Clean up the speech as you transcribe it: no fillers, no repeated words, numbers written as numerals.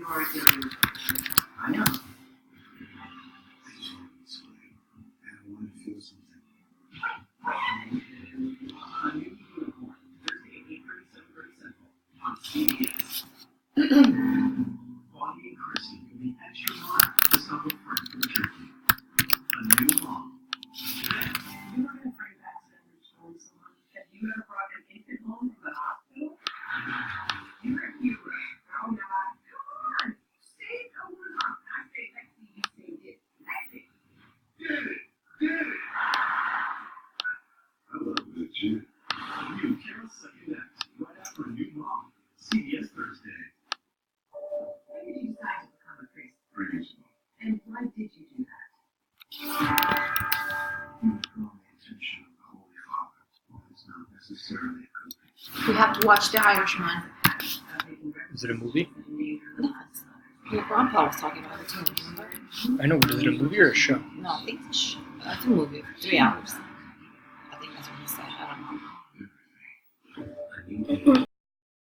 I know. Bonnie and Chrissy can be extra hard to stop a friend from drinking. A new mom. You were going to bring back Sanders home so much. Have you ever brought an infant home from the hospital? You're a hero. Oh, no. Come on. Say it over and on. I say next to you, say it. Next to you. Did it. I love that shit. You and Carol second act right after a new mom. CBS Thursday. When did you decide to become a priest? 3 years ago. And why did you do that? You would draw the attention of the Holy Father. It's not necessarily a good thing. You have to watch The Irishman. Is it a movie? No, your grandpa was talking about it too. Remember? I know, but is it a movie or a show? No, I think it's a movie. 3 hours. I think that's what he said. I don't know.